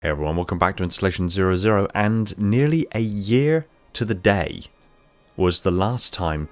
Hey everyone, welcome back to Installation 00, and nearly a year to the day was the last time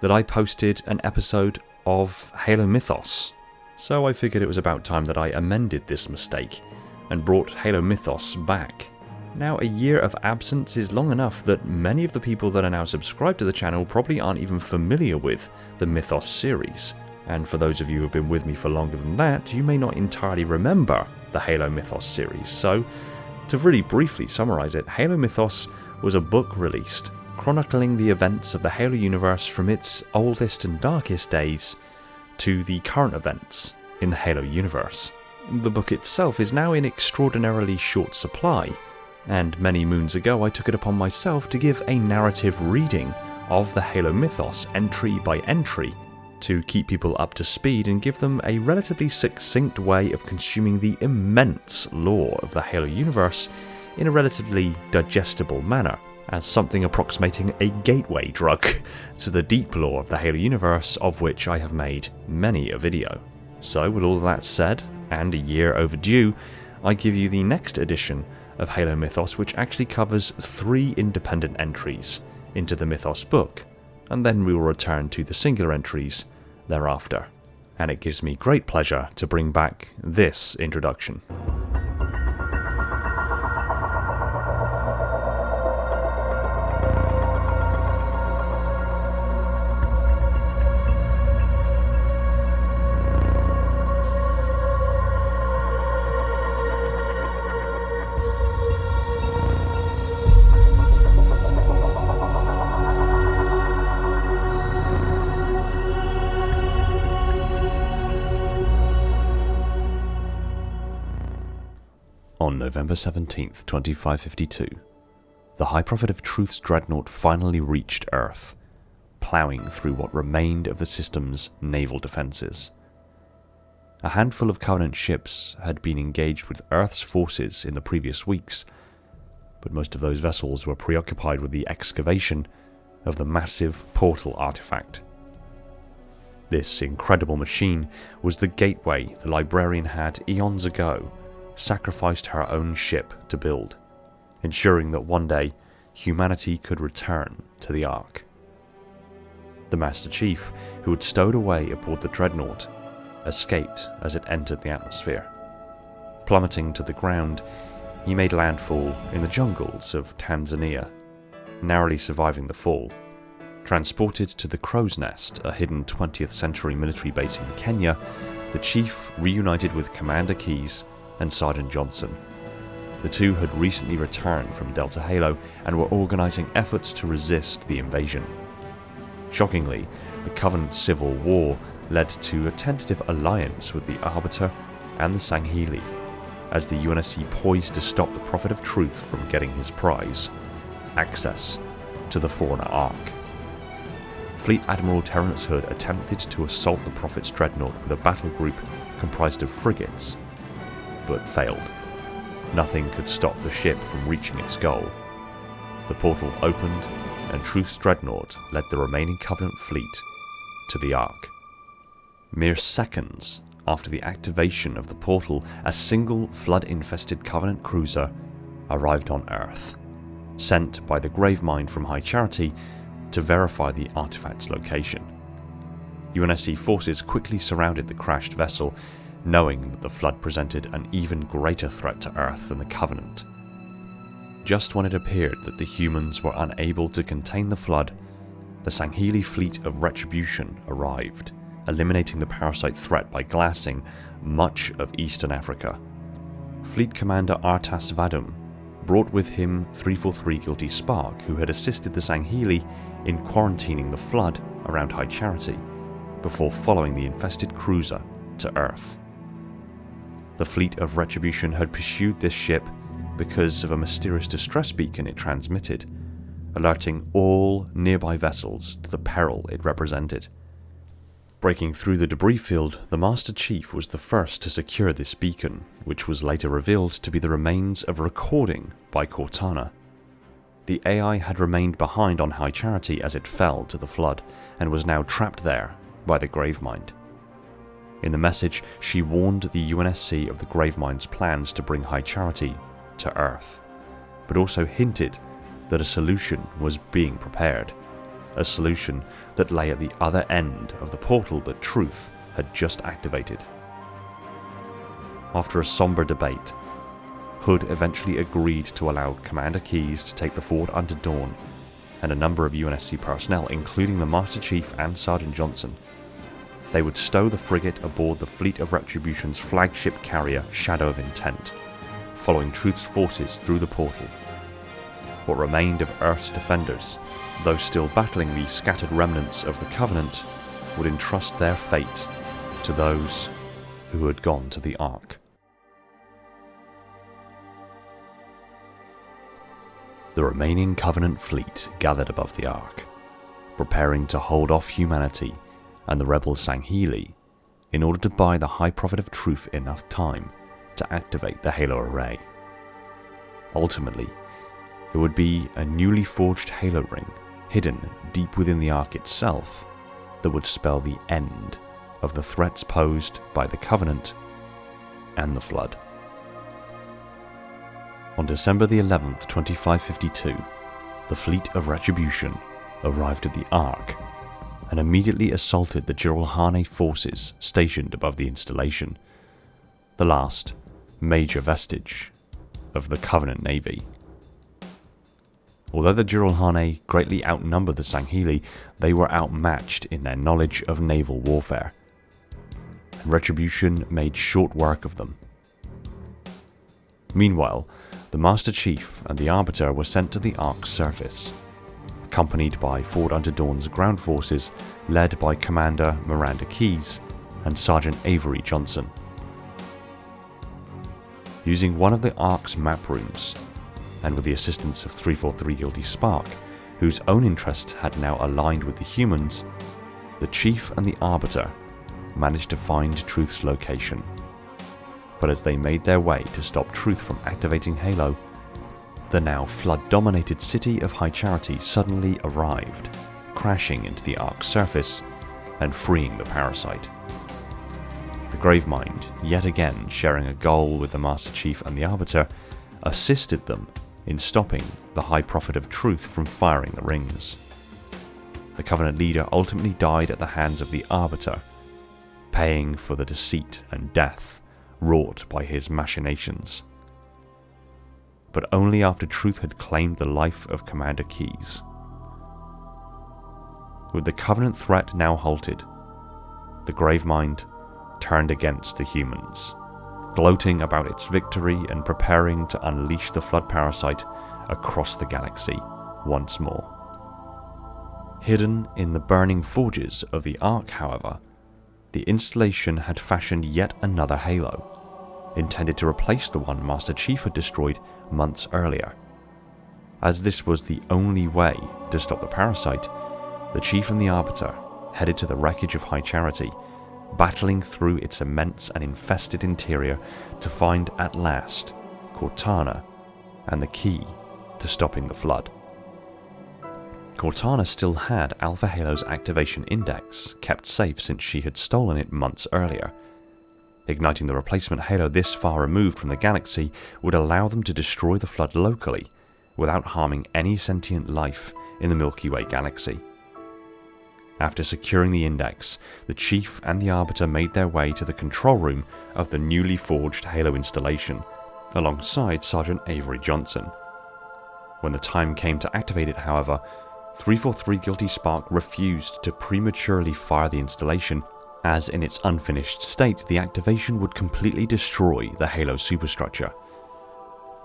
that I posted an episode of Halo Mythos. So I figured it was about time that I amended this mistake and brought Halo Mythos back. Now, a year of absence is long enough that many of the people that are now subscribed to the channel probably aren't even familiar with the Mythos series. And for those of you who have been with me for longer than that, you may not entirely remember the Halo Mythos series. So, to really briefly summarize it, Halo Mythos was a book released chronicling the events of the Halo universe from its oldest and darkest days to the current events in the Halo universe. The book itself is now in extraordinarily short supply, and many moons ago I took it upon myself to give a narrative reading of the Halo Mythos entry by entry, to keep people up to speed and give them a relatively succinct way of consuming the immense lore of the Halo universe in a relatively digestible manner, as something approximating a gateway drug to the deep lore of the Halo universe, of which I have made many a video. So with all of that said, and a year overdue, I give you the next edition of Halo Mythos, which actually covers 3 independent entries into the Mythos book, and then we will return to the singular entries thereafter. And it gives me great pleasure to bring back this introduction. On November 17th, 2552, the High Prophet of Truth's dreadnought finally reached Earth, ploughing through what remained of the system's naval defences. A handful of Covenant ships had been engaged with Earth's forces in the previous weeks, but most of those vessels were preoccupied with the excavation of the massive portal artifact. This incredible machine was the gateway the Librarian had eons ago sacrificed her own ship to build, ensuring that one day humanity could return to the Ark. The Master Chief, who had stowed away aboard the dreadnought, escaped as it entered the atmosphere. Plummeting to the ground, he made landfall in the jungles of Tanzania, narrowly surviving the fall. Transported to the Crow's Nest, a hidden 20th century military base in Kenya, the Chief reunited with Commander Keyes and Sergeant Johnson. The two had recently returned from Delta Halo and were organising efforts to resist the invasion. Shockingly, the Covenant civil war led to a tentative alliance with the Arbiter and the Sangheili, as the UNSC poised to stop the Prophet of Truth from getting his prize, access to the Forerunner Ark. Fleet Admiral Terrence Hood attempted to assault the Prophet's dreadnought with a battle group comprised of frigates, but failed. Nothing could stop the ship from reaching its goal. The portal opened, and Truth's dreadnought led the remaining Covenant fleet to the Ark. Mere seconds after the activation of the portal, a single flood-infested Covenant cruiser arrived on Earth, sent by the Gravemind from High Charity to verify the artifact's location. UNSC forces quickly surrounded the crashed vessel, knowing that the flood presented an even greater threat to Earth than the Covenant. Just when it appeared that the humans were unable to contain the flood, the Sangheili fleet of Retribution arrived, eliminating the parasite threat by glassing much of Eastern Africa. Fleet Commander Artas Vadum brought with him 343 Guilty Spark, who had assisted the Sangheili in quarantining the flood around High Charity, before following the infested cruiser to Earth. The fleet of Retribution had pursued this ship because of a mysterious distress beacon it transmitted, alerting all nearby vessels to the peril it represented. Breaking through the debris field, the Master Chief was the first to secure this beacon, which was later revealed to be the remains of a recording by Cortana. The AI had remained behind on High Charity as it fell to the flood, and was now trapped there by the Gravemind. In the message, she warned the UNSC of the Gravemind's plans to bring High Charity to Earth, but also hinted that a solution was being prepared, a solution that lay at the other end of the portal that Truth had just activated. After a somber debate, Hood eventually agreed to allow Commander Keyes to take the fort under Dawn, and a number of UNSC personnel, including the Master Chief and Sergeant Johnson. They would stow the frigate aboard the Fleet of Retribution's flagship carrier Shadow of Intent, following Truth's forces through the portal. What remained of Earth's defenders, though still battling the scattered remnants of the Covenant, would entrust their fate to those who had gone to the Ark. The remaining Covenant fleet gathered above the Ark, preparing to hold off humanity and the rebel Sangheili in order to buy the High Prophet of Truth enough time to activate the Halo array. Ultimately, it would be a newly forged Halo ring hidden deep within the Ark itself that would spell the end of the threats posed by the Covenant and the Flood. On December the 11th, 2552, the Fleet of Retribution arrived at the Ark and immediately assaulted the Jiralhane forces stationed above the installation, the last major vestige of the Covenant Navy. Although the Jiralhane greatly outnumbered the Sangheili, they were outmatched in their knowledge of naval warfare, and Retribution made short work of them. Meanwhile, the Master Chief and the Arbiter were sent to the Ark's surface, accompanied by Fort Unto Dawn's ground forces led by Commander Miranda Keyes and Sergeant Avery Johnson. Using one of the Ark's map rooms, and with the assistance of 343 Guilty Spark, whose own interests had now aligned with the humans, the Chief and the Arbiter managed to find Truth's location. But as they made their way to stop Truth from activating Halo, the now flood-dominated city of High Charity suddenly arrived, crashing into the Ark's surface and freeing the parasite. The Gravemind, yet again sharing a goal with the Master Chief and the Arbiter, assisted them in stopping the High Prophet of Truth from firing the rings. The Covenant leader ultimately died at the hands of the Arbiter, paying for the deceit and death wrought by his machinations. But only after Truth had claimed the life of Commander Keyes. With the Covenant threat now halted, the Gravemind turned against the humans, gloating about its victory and preparing to unleash the Flood parasite across the galaxy once more. Hidden in the burning forges of the Ark, however, the installation had fashioned yet another Halo, intended to replace the one Master Chief had destroyed months earlier. As this was the only way to stop the parasite, the Chief and the Arbiter headed to the wreckage of High Charity, battling through its immense and infested interior to find at last Cortana and the key to stopping the Flood. Cortana still had Alpha Halo's activation index, kept safe since she had stolen it months earlier. Igniting the replacement Halo this far removed from the galaxy would allow them to destroy the Flood locally, without harming any sentient life in the Milky Way galaxy. After securing the index, the Chief and the Arbiter made their way to the control room of the newly forged Halo installation, alongside Sergeant Avery Johnson. When the time came to activate it, however, 343 Guilty Spark refused to prematurely fire the installation, as in its unfinished state the activation would completely destroy the Halo superstructure.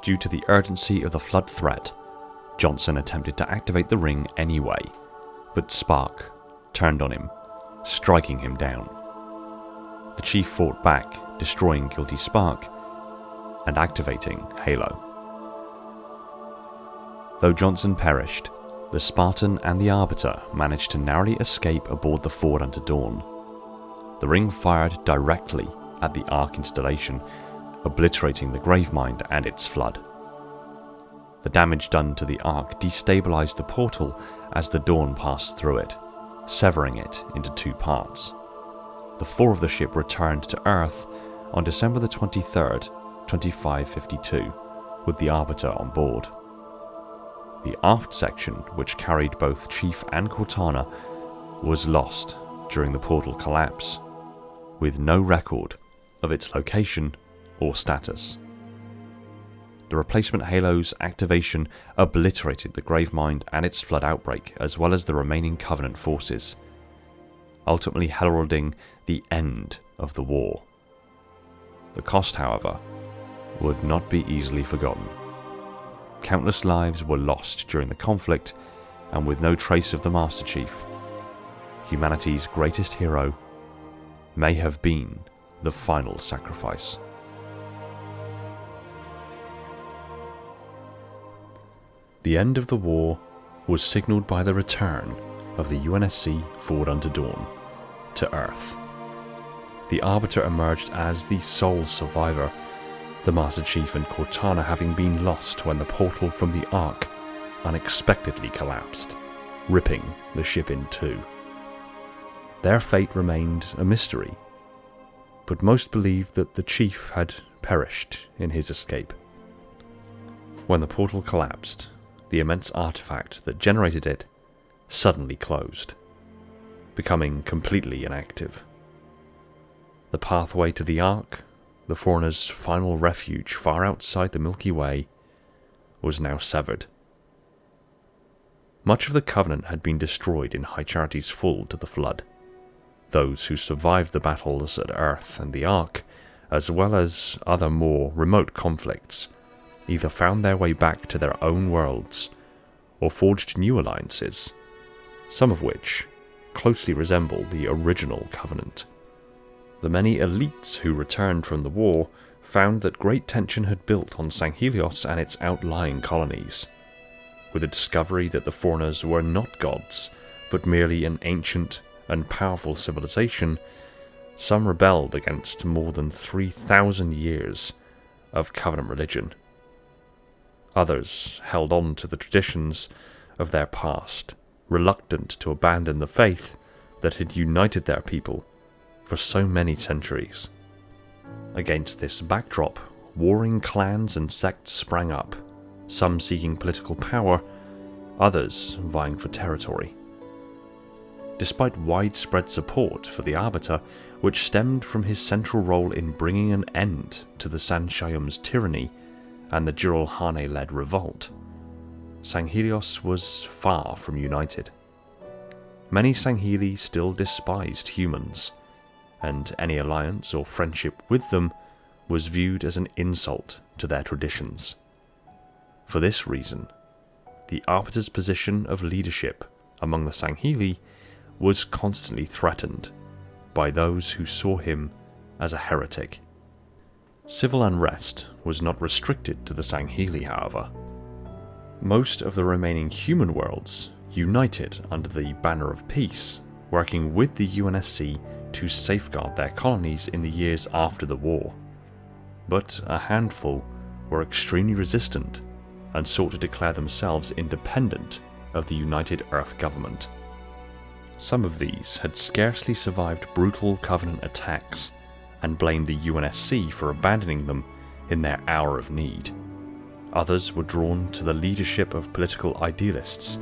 Due to the urgency of the Flood threat, Johnson attempted to activate the ring anyway, but Spark turned on him, striking him down. The Chief fought back, destroying Guilty Spark and activating Halo. Though Johnson perished, the Spartan and the Arbiter managed to narrowly escape aboard the Ford Unto Dawn. The ring fired directly at the Ark installation, obliterating the Gravemind and its Flood. The damage done to the Ark destabilized the portal as the Dawn passed through it, severing it into two parts. The four of the ship returned to Earth on December the 23rd, 2552, with the Arbiter on board. The aft section, which carried both Chief and Cortana, was lost during the portal collapse, with no record of its location or status. The replacement halo's activation obliterated the Gravemind and its flood outbreak, as well as the remaining Covenant forces, ultimately heralding the end of the war. The cost, however, would not be easily forgotten. Countless lives were lost during the conflict, and with no trace of the Master Chief, humanity's greatest hero may have been the final sacrifice. The end of the war was signalled by the return of the UNSC Forward Unto Dawn to Earth. The Arbiter emerged as the sole survivor, the Master Chief and Cortana having been lost when the portal from the Ark unexpectedly collapsed, ripping the ship in two. Their fate remained a mystery, but most believed that the Chief had perished in his escape. When the portal collapsed, the immense artifact that generated it suddenly closed, becoming completely inactive. The pathway to the Ark, the Foreigner's final refuge far outside the Milky Way, was now severed. Much of the Covenant had been destroyed in High Charity's fall to the Flood. Those who survived the battles at Earth and the Ark, as well as other more remote conflicts, either found their way back to their own worlds or forged new alliances, some of which closely resemble the original Covenant. The many elites who returned from the war found that great tension had built on Sanghelios and its outlying colonies. With the discovery that the Foreigners were not gods, but merely an ancient and powerful civilization, some rebelled against more than 3,000 years of Covenant religion. Others held on to the traditions of their past, reluctant to abandon the faith that had united their people for so many centuries. Against this backdrop, warring clans and sects sprang up, some seeking political power, others vying for territory. Despite widespread support for the Arbiter, which stemmed from his central role in bringing an end to the Sanshayum's tyranny and the Jurul Hane-led revolt, Sanghelios was far from united. Many Sangheli still despised humans, and any alliance or friendship with them was viewed as an insult to their traditions. For this reason, the Arbiter's position of leadership among the Sangheli was constantly threatened by those who saw him as a heretic. Civil unrest was not restricted to the Sangheli, however. Most of the remaining human worlds united under the banner of peace, working with the UNSC to safeguard their colonies in the years after the war. But a handful were extremely resistant and sought to declare themselves independent of the United Earth government. Some of these had scarcely survived brutal Covenant attacks and blamed the UNSC for abandoning them in their hour of need. Others were drawn to the leadership of political idealists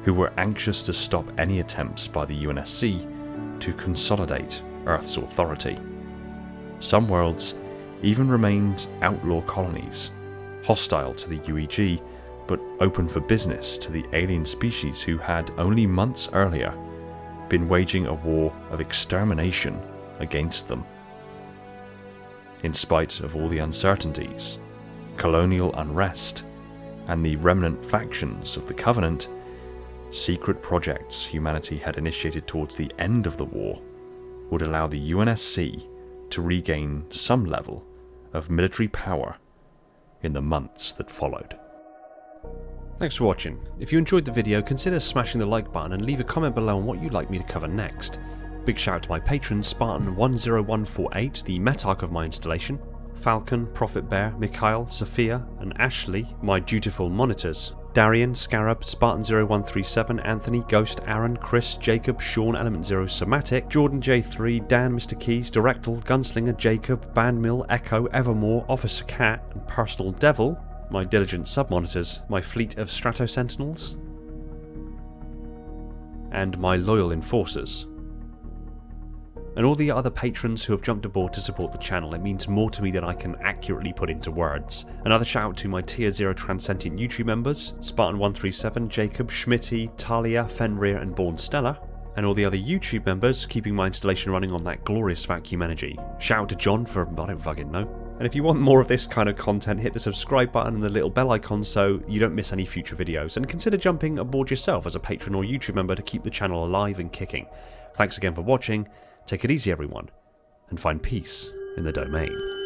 who were anxious to stop any attempts by the UNSC to consolidate Earth's authority. Some worlds even remained outlaw colonies, hostile to the UEG, but open for business to the alien species who had only months earlier been waging a war of extermination against them. In spite of all the uncertainties, colonial unrest, and the remnant factions of the Covenant, secret projects humanity had initiated towards the end of the war would allow the UNSC to regain some level of military power in the months that followed. Thanks for watching. If you enjoyed the video, consider smashing the like button and leave a comment below on what you'd like me to cover next. Big shout out to my patrons, Spartan10148, the Metarch of my installation, Falcon, Prophet Bear, Mikhail, Sophia, and Ashley, my dutiful monitors, Darian, Scarab, Spartan0137, Anthony, Ghost, Aaron, Chris, Jacob, Sean, Element Zero, Somatic, Jordan J3, Dan, Mr. Keys, Directal, Gunslinger, Jacob, Bandmill, Echo, Evermore, Officer Cat, and Personal Devil. my diligent sub-monitors, my fleet of Strato Sentinels, and my loyal enforcers. And all the other patrons who have jumped aboard to support the channel. It means more to me than I can accurately put into words. Another shout out to my Tier 0 Transcendent YouTube members, Spartan137, Jacob, Schmitty, Talia, Fenrir and Born Stella, and all the other YouTube members keeping my installation running on that glorious vacuum energy. Shout out to John for I don't fucking know. And if you want more of this kind of content, hit the subscribe button and the little bell icon so you don't miss any future videos, and consider jumping aboard yourself as a patron or YouTube member to keep the channel alive and kicking. Thanks again for watching. Take it easy everyone, and find peace in the domain.